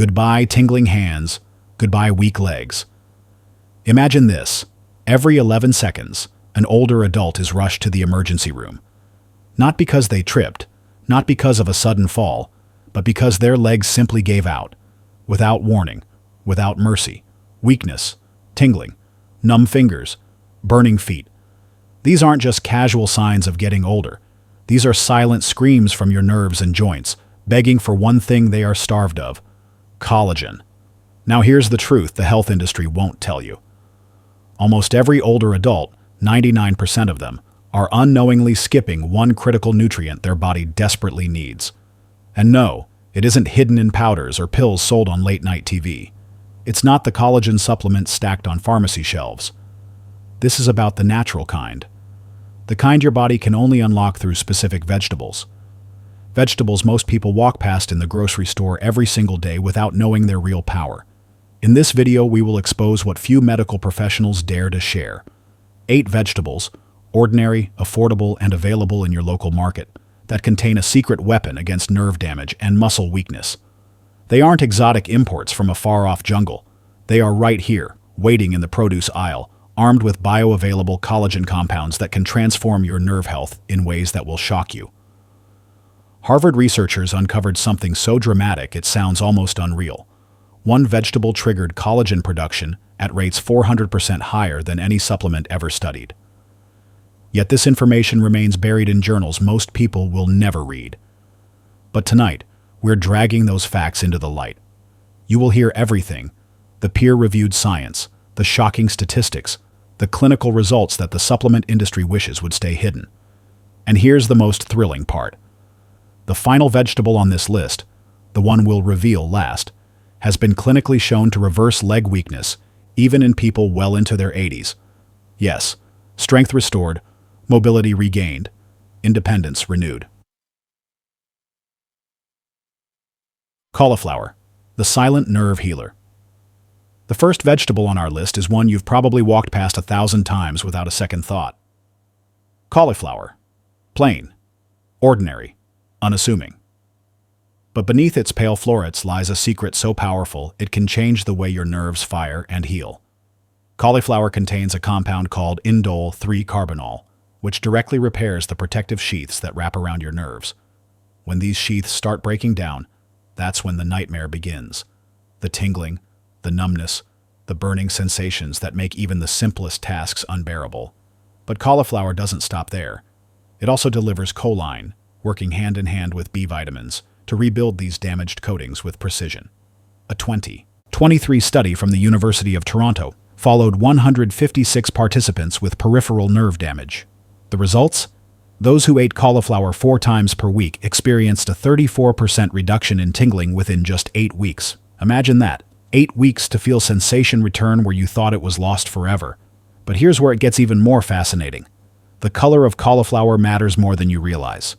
Goodbye tingling hands, goodbye weak legs. Imagine this. Every 11 seconds, an older adult is rushed to the emergency room. Not because they tripped, not because of a sudden fall, but because their legs simply gave out. Without warning, without mercy. Weakness, tingling, numb fingers, burning feet. These aren't just casual signs of getting older. These are silent screams from your nerves and joints, begging for one thing they are starved of: collagen. Now here's the truth the health industry won't tell you. Almost every older adult, 99% of them, are unknowingly skipping one critical nutrient their body desperately needs. And no, it isn't hidden in powders or pills sold on late-night TV. It's not the collagen supplements stacked on pharmacy shelves. This is about the natural kind. The kind your body can only unlock through specific vegetables. Vegetables most people walk past in the grocery store every single day without knowing their real power. In this video, we will expose what few medical professionals dare to share. 8 vegetables, ordinary, affordable, and available in your local market, that contain a secret weapon against nerve damage and muscle weakness. They aren't exotic imports from a far-off jungle. They are right here, waiting in the produce aisle, armed with bioavailable collagen compounds that can transform your nerve health in ways that will shock you. Harvard researchers uncovered something so dramatic it sounds almost unreal. One vegetable triggered collagen production at rates 400% higher than any supplement ever studied. Yet this information remains buried in journals most people will never read. But tonight, we're dragging those facts into the light. You will hear everything: the peer-reviewed science, the shocking statistics, the clinical results that the supplement industry wishes would stay hidden. And here's the most thrilling part. The final vegetable on this list, the one we'll reveal last, has been clinically shown to reverse leg weakness, even in people well into their 80s. Yes, strength restored, mobility regained, independence renewed. Cauliflower, the silent nerve healer. The first vegetable on our list is one you've probably walked past 1,000 times without a second thought. Cauliflower. Plain, ordinary, unassuming. But beneath its pale florets lies a secret so powerful it can change the way your nerves fire and heal. Cauliflower contains a compound called indole 3-carbinol, which directly repairs the protective sheaths that wrap around your nerves. When these sheaths start breaking down, that's when the nightmare begins. The tingling, the numbness, the burning sensations that make even the simplest tasks unbearable. But cauliflower doesn't stop there. It also delivers choline, working hand in hand with B vitamins, to rebuild these damaged coatings with precision. A 2023 study from the University of Toronto followed 156 participants with peripheral nerve damage. The results? Those who ate cauliflower 4 times per week experienced a 34% reduction in tingling within just 8 weeks. Imagine that. 8 weeks to feel sensation return where you thought it was lost forever. But here's where it gets even more fascinating. The color of cauliflower matters more than you realize.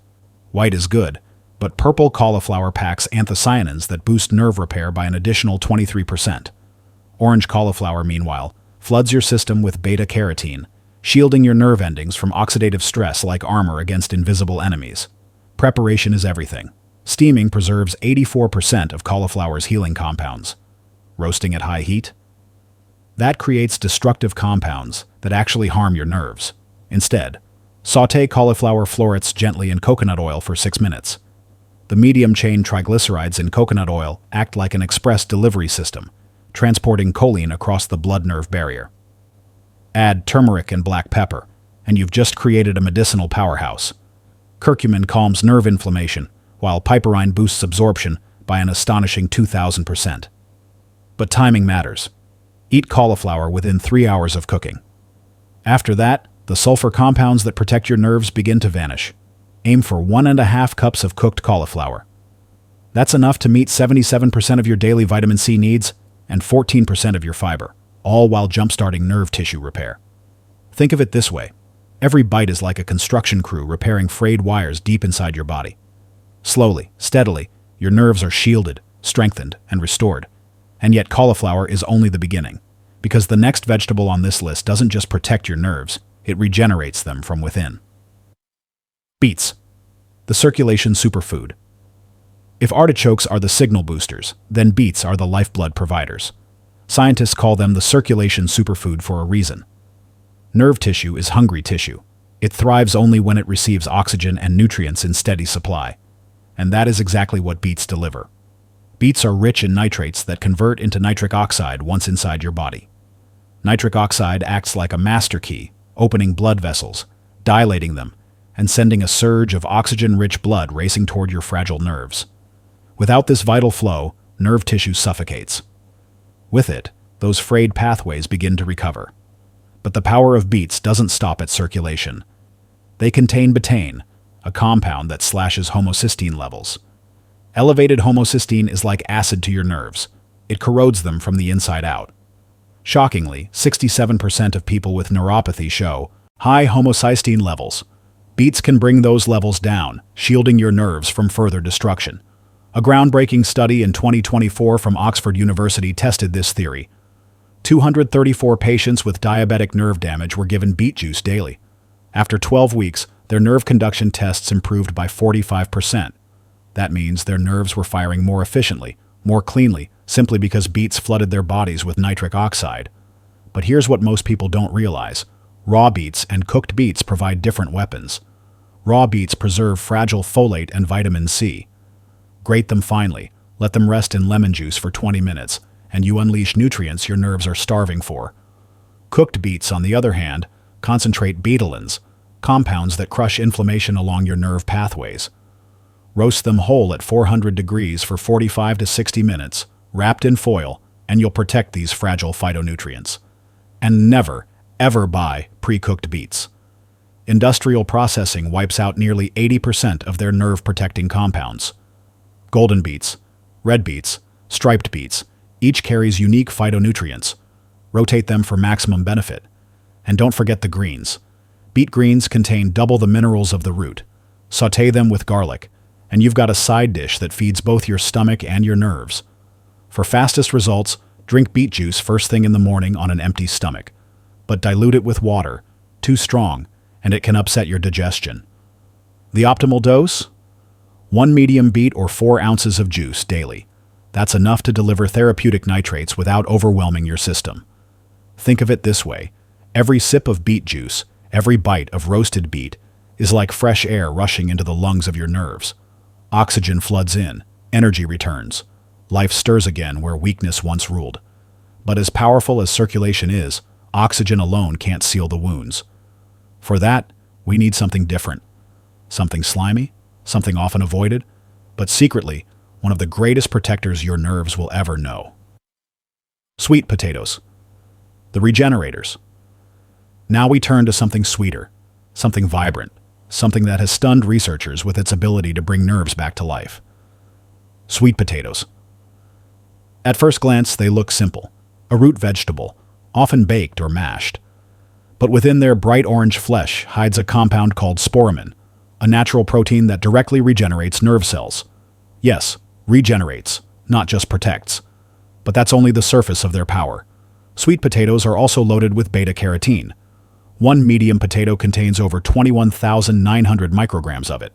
White is good, but purple cauliflower packs anthocyanins that boost nerve repair by an additional 23%. Orange cauliflower, meanwhile, floods your system with beta-carotene, shielding your nerve endings from oxidative stress like armor against invisible enemies. Preparation is everything. Steaming preserves 84% of cauliflower's healing compounds. Roasting at high heat? That creates destructive compounds that actually harm your nerves. Instead, sauté cauliflower florets gently in coconut oil for 6 minutes. The medium-chain triglycerides in coconut oil act like an express delivery system, transporting choline across the blood-nerve barrier. Add turmeric and black pepper, and you've just created a medicinal powerhouse. Curcumin calms nerve inflammation, while piperine boosts absorption by an astonishing 2,000%. But timing matters. Eat cauliflower within 3 hours of cooking. After that, the sulfur compounds that protect your nerves begin to vanish. Aim for 1.5 cups of cooked cauliflower. That's enough to meet 77% of your daily vitamin C needs and 14% of your fiber, all while jump-starting nerve tissue repair. Think of it this way. Every bite is like a construction crew repairing frayed wires deep inside your body. Slowly, steadily, your nerves are shielded, strengthened, and restored. And yet cauliflower is only the beginning, because the next vegetable on this list doesn't just protect your nerves, it regenerates them from within. Beets, the circulation superfood. If artichokes are the signal boosters, then beets are the lifeblood providers. Scientists call them the circulation superfood for a reason. Nerve tissue is hungry tissue. It thrives only when it receives oxygen and nutrients in steady supply. And that is exactly what beets deliver. Beets are rich in nitrates that convert into nitric oxide once inside your body. Nitric oxide acts like a master key, opening blood vessels, dilating them, and sending a surge of oxygen-rich blood racing toward your fragile nerves. Without this vital flow, nerve tissue suffocates. With it, those frayed pathways begin to recover. But the power of beets doesn't stop at circulation. They contain betaine, a compound that slashes homocysteine levels. Elevated homocysteine is like acid to your nerves. It corrodes them from the inside out. Shockingly, 67% of people with neuropathy show high homocysteine levels. Beets can bring those levels down, shielding your nerves from further destruction. A groundbreaking study in 2024 from Oxford University tested this theory. 234 patients with diabetic nerve damage were given beet juice daily. After 12 weeks, their nerve conduction tests improved by 45%. That means their nerves were firing more efficiently, more cleanly, simply because beets flooded their bodies with nitric oxide. But here's what most people don't realize. Raw beets and cooked beets provide different weapons. Raw beets preserve fragile folate and vitamin C. Grate them finely, let them rest in lemon juice for 20 minutes, and you unleash nutrients your nerves are starving for. Cooked beets, on the other hand, concentrate betalains, compounds that crush inflammation along your nerve pathways. Roast them whole at 400 degrees for 45 to 60 minutes, wrapped in foil, and you'll protect these fragile phytonutrients. And never, ever buy pre-cooked beets. Industrial processing wipes out nearly 80% of their nerve-protecting compounds. Golden beets, red beets, striped beets, each carries unique phytonutrients. Rotate them for maximum benefit. And don't forget the greens. Beet greens contain double the minerals of the root. Sauté them with garlic, and you've got a side dish that feeds both your stomach and your nerves. For fastest results, drink beet juice first thing in the morning on an empty stomach. But dilute it with water, too strong, and it can upset your digestion. The optimal dose? 1 medium beet or 4 ounces of juice daily. That's enough to deliver therapeutic nitrates without overwhelming your system. Think of it this way. Every sip of beet juice, every bite of roasted beet, is like fresh air rushing into the lungs of your nerves. Oxygen floods in, energy returns. Life stirs again where weakness once ruled. But as powerful as circulation is, oxygen alone can't seal the wounds. For that, we need something different. Something slimy, something often avoided, but secretly, one of the greatest protectors your nerves will ever know. Sweet potatoes. The regenerators. Now we turn to something sweeter, something vibrant, something that has stunned researchers with its ability to bring nerves back to life. Sweet potatoes. At first glance, they look simple, a root vegetable, often baked or mashed. But within their bright orange flesh hides a compound called sporamin, a natural protein that directly regenerates nerve cells. Yes, regenerates, not just protects. But that's only the surface of their power. Sweet potatoes are also loaded with beta-carotene. One medium potato contains over 21,900 micrograms of it.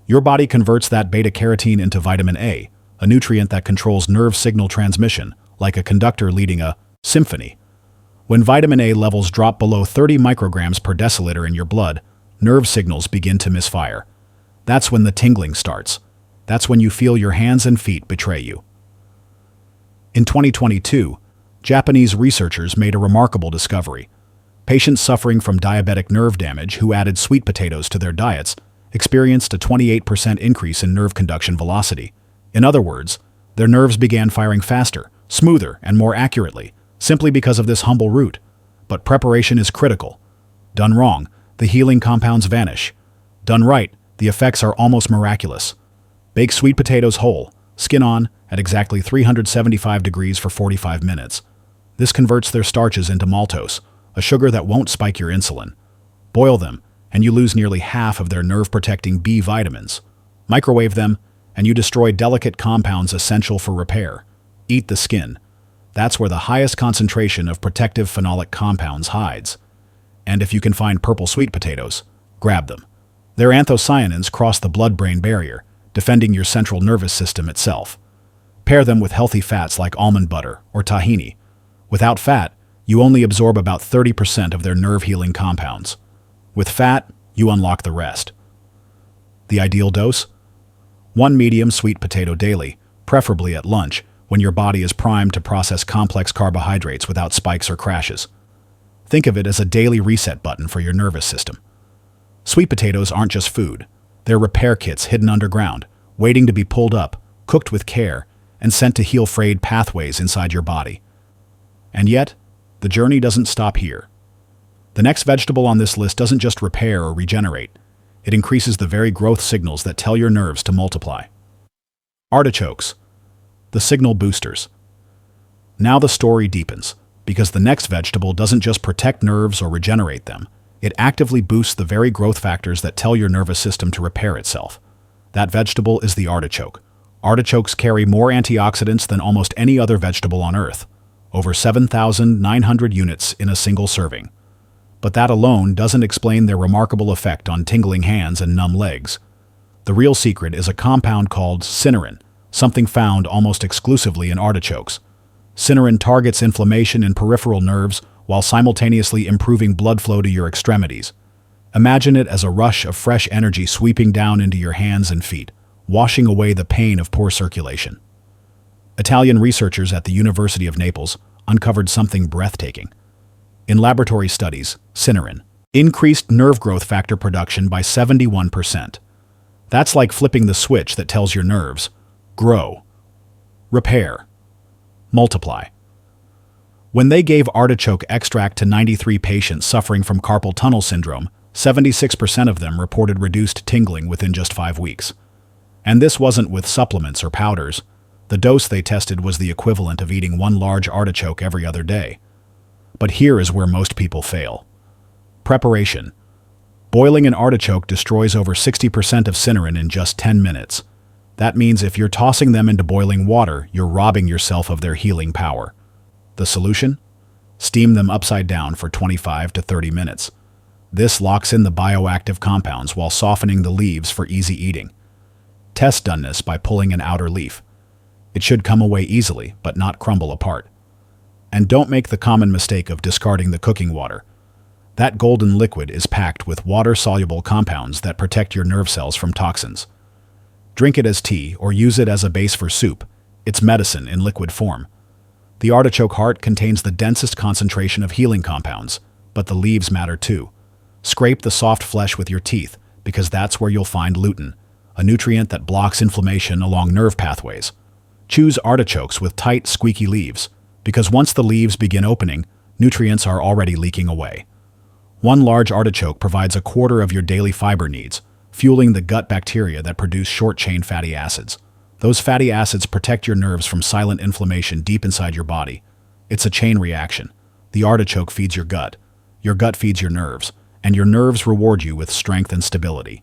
Your body converts that beta-carotene into vitamin A, a nutrient that controls nerve signal transmission, like a conductor leading a symphony. When vitamin A levels drop below 30 micrograms per deciliter in your blood, nerve signals begin to misfire. That's when the tingling starts. That's when you feel your hands and feet betray you. In 2022, Japanese researchers made a remarkable discovery. Patients suffering from diabetic nerve damage who added sweet potatoes to their diets experienced a 28% increase in nerve conduction velocity. In other words, their nerves began firing faster, smoother, and more accurately, simply because of this humble root. But preparation is critical. Done wrong, the healing compounds vanish. Done right, the effects are almost miraculous. Bake sweet potatoes whole, skin on, at exactly 375 degrees for 45 minutes. This converts their starches into maltose, a sugar that won't spike your insulin. Boil them, and you lose nearly half of their nerve-protecting B vitamins. Microwave them, and you destroy delicate compounds essential for repair. Eat the skin. That's where the highest concentration of protective phenolic compounds hides. And if you can find purple sweet potatoes, grab them. Their anthocyanins cross the blood-brain barrier, defending your central nervous system itself. Pair them with healthy fats like almond butter or tahini. Without fat, you only absorb about 30% of their nerve-healing compounds. With fat, you unlock the rest. The ideal dose? 1 medium sweet potato daily, preferably at lunch, when your body is primed to process complex carbohydrates without spikes or crashes. Think of it as a daily reset button for your nervous system. Sweet potatoes aren't just food. They're repair kits hidden underground, waiting to be pulled up, cooked with care, and sent to heal frayed pathways inside your body. And yet, the journey doesn't stop here. The next vegetable on this list doesn't just repair or regenerate. It increases the very growth signals that tell your nerves to multiply. Artichokes, the signal boosters. Now the story deepens, because the next vegetable doesn't just protect nerves or regenerate them. It actively boosts the very growth factors that tell your nervous system to repair itself. That vegetable is the artichoke. Artichokes carry more antioxidants than almost any other vegetable on Earth, over 7,900 units in a single serving. But that alone doesn't explain their remarkable effect on tingling hands and numb legs. The real secret is a compound called cynurin, something found almost exclusively in artichokes. Cynurin targets inflammation in peripheral nerves while simultaneously improving blood flow to your extremities. Imagine it as a rush of fresh energy sweeping down into your hands and feet, washing away the pain of poor circulation. Italian researchers at the University of Naples uncovered something breathtaking. In laboratory studies, cynurin increased nerve growth factor production by 71%. That's like flipping the switch that tells your nerves, grow, repair, multiply. When they gave artichoke extract to 93 patients suffering from carpal tunnel syndrome, 76% of them reported reduced tingling within just 5 weeks. And this wasn't with supplements or powders. The dose they tested was the equivalent of eating 1 large artichoke every other day. But here is where most people fail. Preparation. Boiling an artichoke destroys over 60% of cynurin in just 10 minutes. That means if you're tossing them into boiling water, you're robbing yourself of their healing power. The solution? Steam them upside down for 25 to 30 minutes. This locks in the bioactive compounds while softening the leaves for easy eating. Test doneness by pulling an outer leaf. It should come away easily, but not crumble apart. And don't make the common mistake of discarding the cooking water. That golden liquid is packed with water-soluble compounds that protect your nerve cells from toxins. Drink it as tea or use it as a base for soup. It's medicine in liquid form. The artichoke heart contains the densest concentration of healing compounds, but the leaves matter too. Scrape the soft flesh with your teeth, because that's where you'll find lutein, a nutrient that blocks inflammation along nerve pathways. Choose artichokes with tight, squeaky leaves, because once the leaves begin opening, nutrients are already leaking away. 1 large artichoke provides a quarter of your daily fiber needs, fueling the gut bacteria that produce short-chain fatty acids. Those fatty acids protect your nerves from silent inflammation deep inside your body. It's a chain reaction. The artichoke feeds your gut feeds your nerves, and your nerves reward you with strength and stability.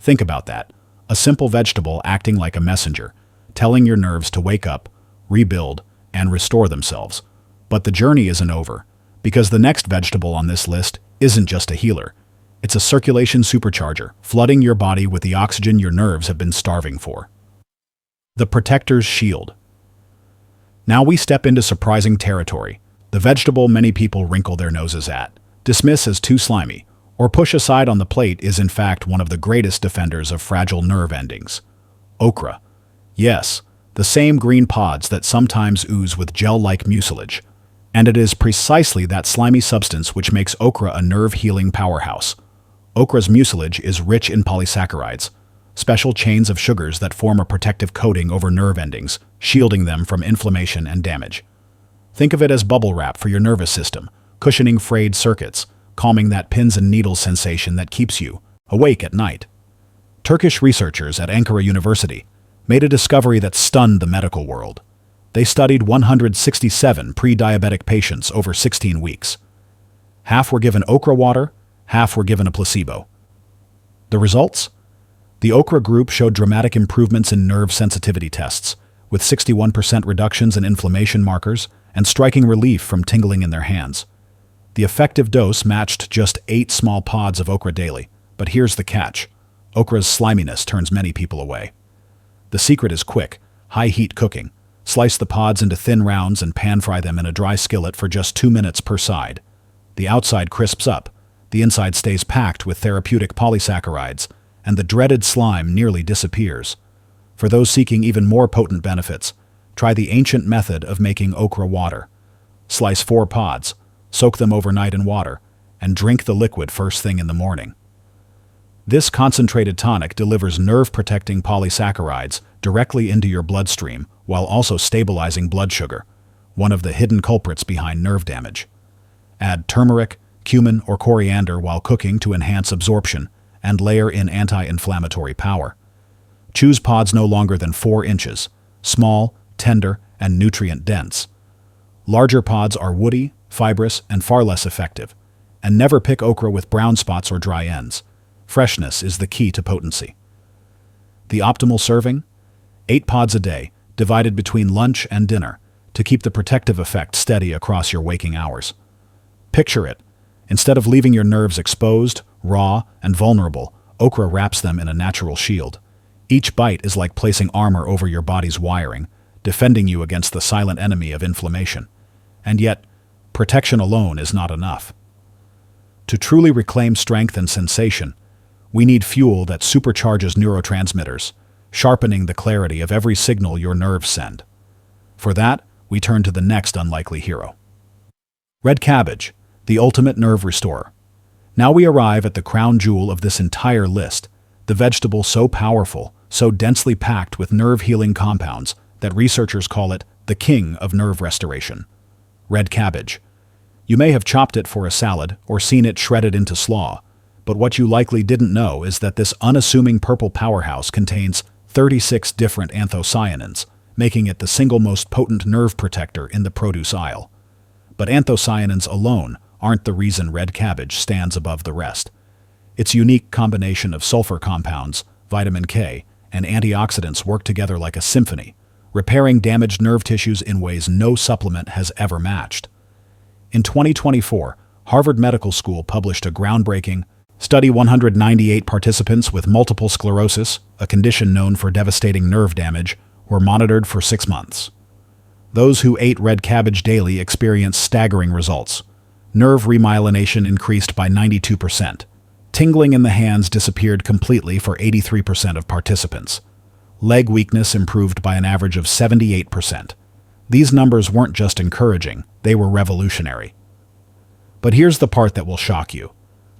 Think about that. A simple vegetable acting like a messenger, telling your nerves to wake up, rebuild, and restore themselves. But the journey isn't over, because the next vegetable on this list isn't just a healer. It's a circulation supercharger, flooding your body with the oxygen your nerves have been starving for. The protector's shield. Now we step into surprising territory, the vegetable many people wrinkle their noses at, dismiss as too slimy, or push aside on the plate is in fact one of the greatest defenders of fragile nerve endings. Okra. Yes, the same green pods that sometimes ooze with gel-like mucilage. And it is precisely that slimy substance which makes okra a nerve-healing powerhouse. Okra's mucilage is rich in polysaccharides, special chains of sugars that form a protective coating over nerve endings, shielding them from inflammation and damage. Think of it as bubble wrap for your nervous system, cushioning frayed circuits, calming that pins and needles sensation that keeps you awake at night. Turkish researchers at Ankara University made a discovery that stunned the medical world. They studied 167 pre-diabetic patients over 16 weeks. Half were given okra water, half were given a placebo. The results? The okra group showed dramatic improvements in nerve sensitivity tests, with 61% reductions in inflammation markers and striking relief from tingling in their hands. The effective dose matched just 8 small pods of okra daily, but here's the catch. Okra's sliminess turns many people away. The secret is quick, high-heat cooking. Slice the pods into thin rounds and pan-fry them in a dry skillet for just 2 minutes per side. The outside crisps up, the inside stays packed with therapeutic polysaccharides, and the dreaded slime nearly disappears. For those seeking even more potent benefits, try the ancient method of making okra water. Slice 4 pods, soak them overnight in water, and drink the liquid first thing in the morning. This concentrated tonic delivers nerve-protecting polysaccharides directly into your bloodstream while also stabilizing blood sugar, one of the hidden culprits behind nerve damage. Add turmeric, cumin, or coriander while cooking to enhance absorption and layer in anti-inflammatory power. Choose pods no longer than 4 inches, small, tender, and nutrient-dense. Larger pods are woody, fibrous, and far less effective. And never pick okra with brown spots or dry ends. Freshness is the key to potency. The optimal serving? 8 pods a day, divided between lunch and dinner, to keep the protective effect steady across your waking hours. Picture it. Instead of leaving your nerves exposed, raw, and vulnerable, okra wraps them in a natural shield. Each bite is like placing armor over your body's wiring, defending you against the silent enemy of inflammation. And yet, protection alone is not enough. To truly reclaim strength and sensation, we need fuel that supercharges neurotransmitters, sharpening the clarity of every signal your nerves send. For that, we turn to the next unlikely hero. Red cabbage, the ultimate nerve restorer. Now we arrive at the crown jewel of this entire list, the vegetable so powerful, so densely packed with nerve-healing compounds that researchers call it the king of nerve restoration. Red cabbage. You may have chopped it for a salad or seen it shredded into slaw, but what you likely didn't know is that this unassuming purple powerhouse contains 36 different anthocyanins, making it the single most potent nerve protector in the produce aisle. But anthocyanins alone aren't the reason red cabbage stands above the rest. Its unique combination of sulfur compounds, vitamin K, and antioxidants work together like a symphony, repairing damaged nerve tissues in ways no supplement has ever matched. In 2024, Harvard Medical School published a groundbreaking study. 198 participants with multiple sclerosis, a condition known for devastating nerve damage, were monitored for 6 months. Those who ate red cabbage daily experienced staggering results. Nerve remyelination increased by 92%. Tingling in the hands disappeared completely for 83% of participants. Leg weakness improved by an average of 78%. These numbers weren't just encouraging, they were revolutionary. But here's the part that will shock you.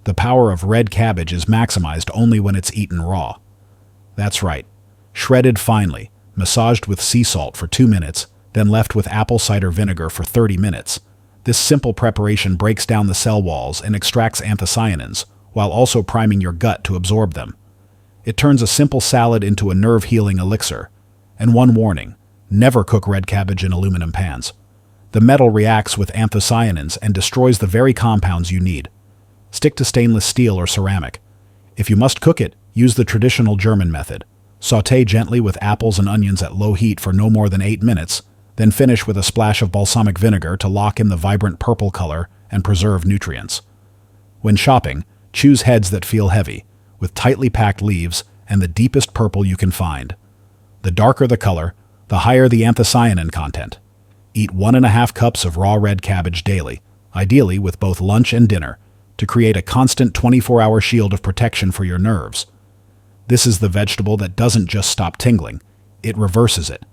The power of red cabbage is maximized only when it's eaten raw. That's right. Shredded finely, massaged with sea salt for 2 minutes, then left with apple cider vinegar for 30 minutes. This simple preparation breaks down the cell walls and extracts anthocyanins, while also priming your gut to absorb them. It turns a simple salad into a nerve-healing elixir. And one warning, never cook red cabbage in aluminum pans. The metal reacts with anthocyanins and destroys the very compounds you need. Stick to stainless steel or ceramic. If you must cook it, use the traditional German method. Sauté gently with apples and onions at low heat for no more than 8 minutes, then finish with a splash of balsamic vinegar to lock in the vibrant purple color and preserve nutrients. When shopping, choose heads that feel heavy, with tightly packed leaves and the deepest purple you can find. The darker the color, the higher the anthocyanin content. Eat 1.5 cups of raw red cabbage daily, ideally with both lunch and dinner, to create a constant 24-hour shield of protection for your nerves. This is the vegetable that doesn't just stop tingling, it reverses it.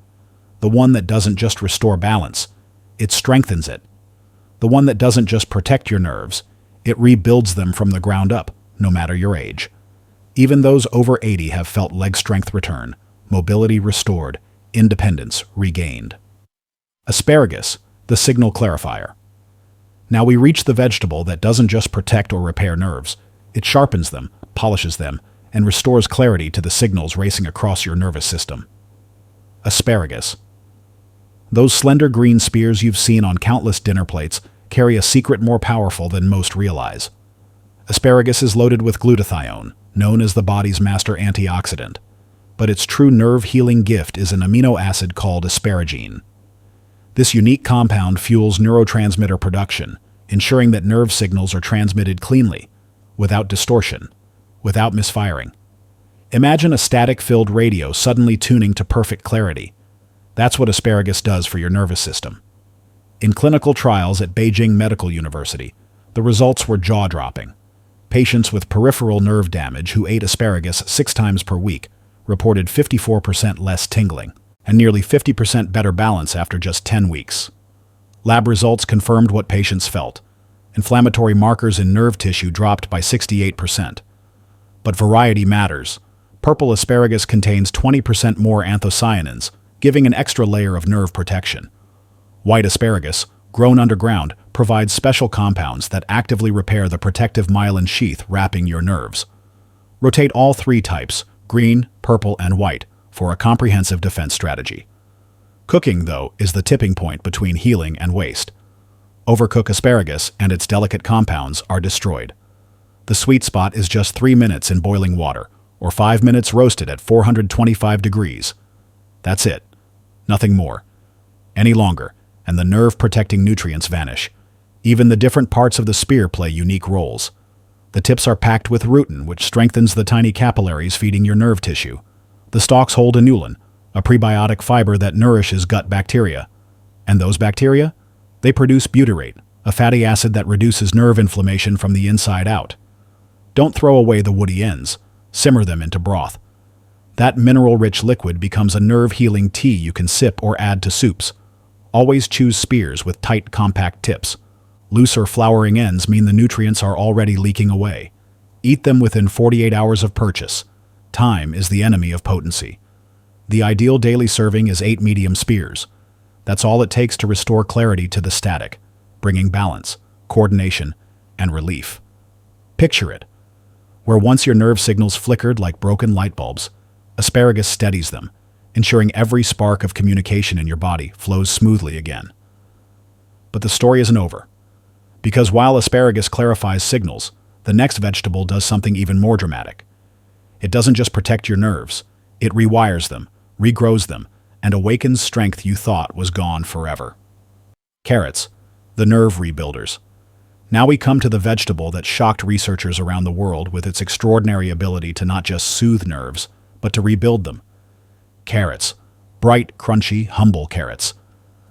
The one that doesn't just restore balance, it strengthens it. The one that doesn't just protect your nerves, it rebuilds them from the ground up, no matter your age. Even those over 80 have felt leg strength return, mobility restored, independence regained. Asparagus, the signal clarifier. Now we reach the vegetable that doesn't just protect or repair nerves, it sharpens them, polishes them, and restores clarity to the signals racing across your nervous system. Asparagus. Those slender green spears you've seen on countless dinner plates carry a secret more powerful than most realize. Asparagus is loaded with glutathione, known as the body's master antioxidant, but its true nerve-healing gift is an amino acid called asparagine. This unique compound fuels neurotransmitter production, ensuring that nerve signals are transmitted cleanly, without distortion, without misfiring. Imagine a static-filled radio suddenly tuning to perfect clarity. That's what asparagus does for your nervous system. In clinical trials at Beijing Medical University, the results were jaw-dropping. Patients with peripheral nerve damage who ate asparagus 6 times per week reported 54% less tingling and nearly 50% better balance after just 10 weeks. Lab results confirmed what patients felt. Inflammatory markers in nerve tissue dropped by 68%. But variety matters. Purple asparagus contains 20% more anthocyanins, giving an extra layer of nerve protection. White asparagus, grown underground, provides special compounds that actively repair the protective myelin sheath wrapping your nerves. Rotate all 3 types, green, purple, and white, for a comprehensive defense strategy. Cooking, though, is the tipping point between healing and waste. Overcook asparagus and its delicate compounds are destroyed. The sweet spot is just 3 minutes in boiling water, or 5 minutes roasted at 425 degrees. That's it. Nothing more. Any longer, and the nerve-protecting nutrients vanish. Even the different parts of the spear play unique roles. The tips are packed with rutin, which strengthens the tiny capillaries feeding your nerve tissue. The stalks hold inulin, a prebiotic fiber that nourishes gut bacteria. And those bacteria? They produce butyrate, a fatty acid that reduces nerve inflammation from the inside out. Don't throw away the woody ends. Simmer them into broth. That mineral-rich liquid becomes a nerve-healing tea you can sip or add to soups. Always choose spears with tight, compact tips. Looser flowering ends mean the nutrients are already leaking away. Eat them within 48 hours of purchase. Time is the enemy of potency. The ideal daily serving is 8 medium spears. That's all it takes to restore clarity to the static, bringing balance, coordination, and relief. Picture it. Where once your nerve signals flickered like broken light bulbs, asparagus steadies them, ensuring every spark of communication in your body flows smoothly again. But the story isn't over. Because while asparagus clarifies signals, the next vegetable does something even more dramatic. It doesn't just protect your nerves, it rewires them, regrows them, and awakens strength you thought was gone forever. Carrots, the nerve rebuilders. Now we come to the vegetable that shocked researchers around the world with its extraordinary ability to not just soothe nerves, but to rebuild them. Carrots. Bright, crunchy, humble carrots.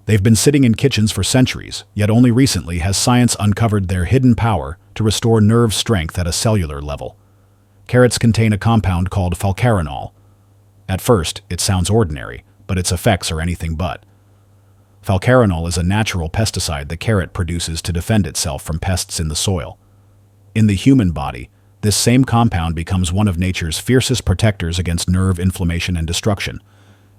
They've been sitting in kitchens for centuries, yet only recently has science uncovered their hidden power to restore nerve strength at a cellular level. Carrots contain a compound called falcarinol. At first, it sounds ordinary, but its effects are anything but. Falcarinol is a natural pesticide the carrot produces to defend itself from pests in the soil. In the human body, this same compound becomes one of nature's fiercest protectors against nerve inflammation and destruction.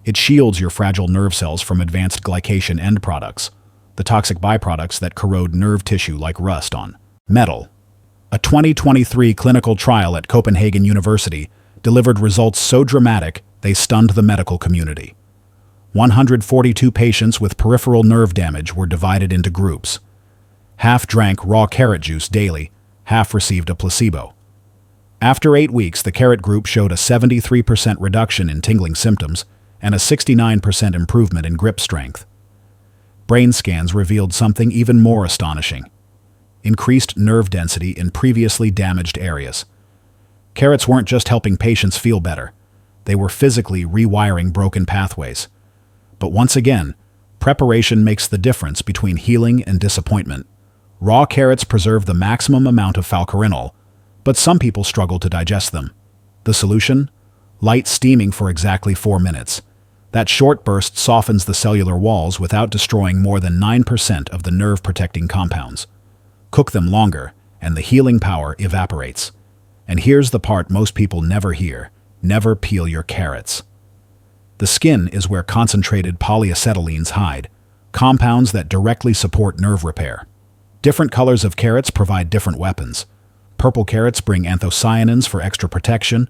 It shields your fragile nerve cells from advanced glycation end products, the toxic byproducts that corrode nerve tissue like rust on metal. A 2023 clinical trial at Copenhagen University delivered results so dramatic they stunned the medical community. 142 patients with peripheral nerve damage were divided into groups. Half drank raw carrot juice daily, half received a placebo. After 8 weeks, the carrot group showed a 73% reduction in tingling symptoms and a 69% improvement in grip strength. Brain scans revealed something even more astonishing: increased nerve density in previously damaged areas. Carrots weren't just helping patients feel better, they were physically rewiring broken pathways. But once again, preparation makes the difference between healing and disappointment. Raw carrots preserve the maximum amount of falcarinol, but some people struggle to digest them. The solution? Light steaming for exactly 4 minutes. That short burst softens the cellular walls without destroying more than 9% of the nerve-protecting compounds. Cook them longer, and the healing power evaporates. And here's the part most people never hear: never peel your carrots. The skin is where concentrated polyacetylenes hide, compounds that directly support nerve repair. Different colors of carrots provide different weapons. Purple carrots bring anthocyanins for extra protection,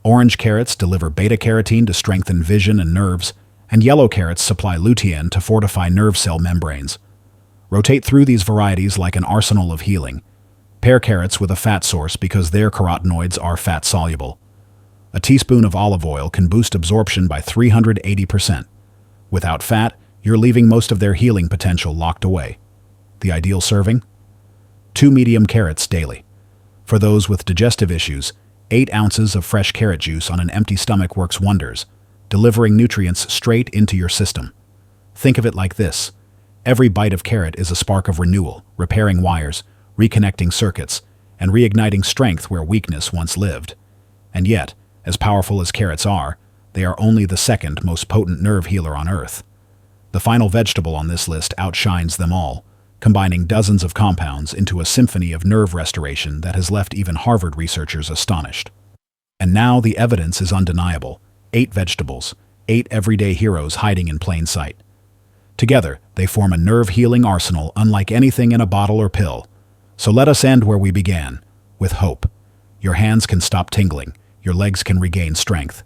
orange carrots deliver beta-carotene to strengthen vision and nerves, and yellow carrots supply lutein to fortify nerve cell membranes. Rotate through these varieties like an arsenal of healing. Pair carrots with a fat source because their carotenoids are fat-soluble. A teaspoon of olive oil can boost absorption by 380%. Without fat, you're leaving most of their healing potential locked away. The ideal serving? 2 medium carrots daily. For those with digestive issues, 8 ounces of fresh carrot juice on an empty stomach works wonders, delivering nutrients straight into your system. Think of it like this. Every bite of carrot is a spark of renewal, repairing wires, reconnecting circuits, and reigniting strength where weakness once lived. And yet, as powerful as carrots are, they are only the second most potent nerve healer on Earth. The final vegetable on this list outshines them all, combining dozens of compounds into a symphony of nerve restoration that has left even Harvard researchers astonished. And now the evidence is undeniable. 8 vegetables, 8 everyday heroes hiding in plain sight. Together, they form a nerve-healing arsenal unlike anything in a bottle or pill. So let us end where we began, with hope. Your hands can stop tingling, your legs can regain strength.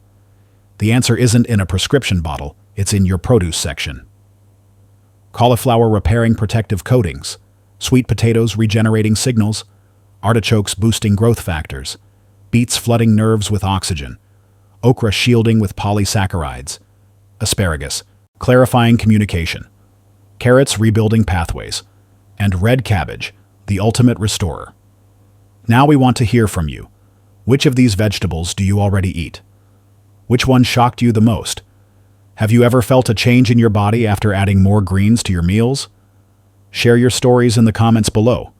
The answer isn't in a prescription bottle, it's in your produce section. Cauliflower repairing protective coatings, sweet potatoes regenerating signals, artichokes boosting growth factors, beets flooding nerves with oxygen, okra shielding with polysaccharides, asparagus clarifying communication, carrots rebuilding pathways, and red cabbage, the ultimate restorer. Now we want to hear from you. Which of these vegetables do you already eat? Which one shocked you the most? Have you ever felt a change in your body after adding more greens to your meals? Share your stories in the comments below.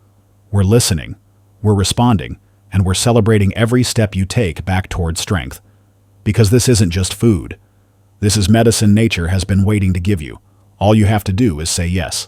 We're listening, we're responding, and we're celebrating every step you take back toward strength. Because this isn't just food. This is medicine nature has been waiting to give you. All you have to do is say yes.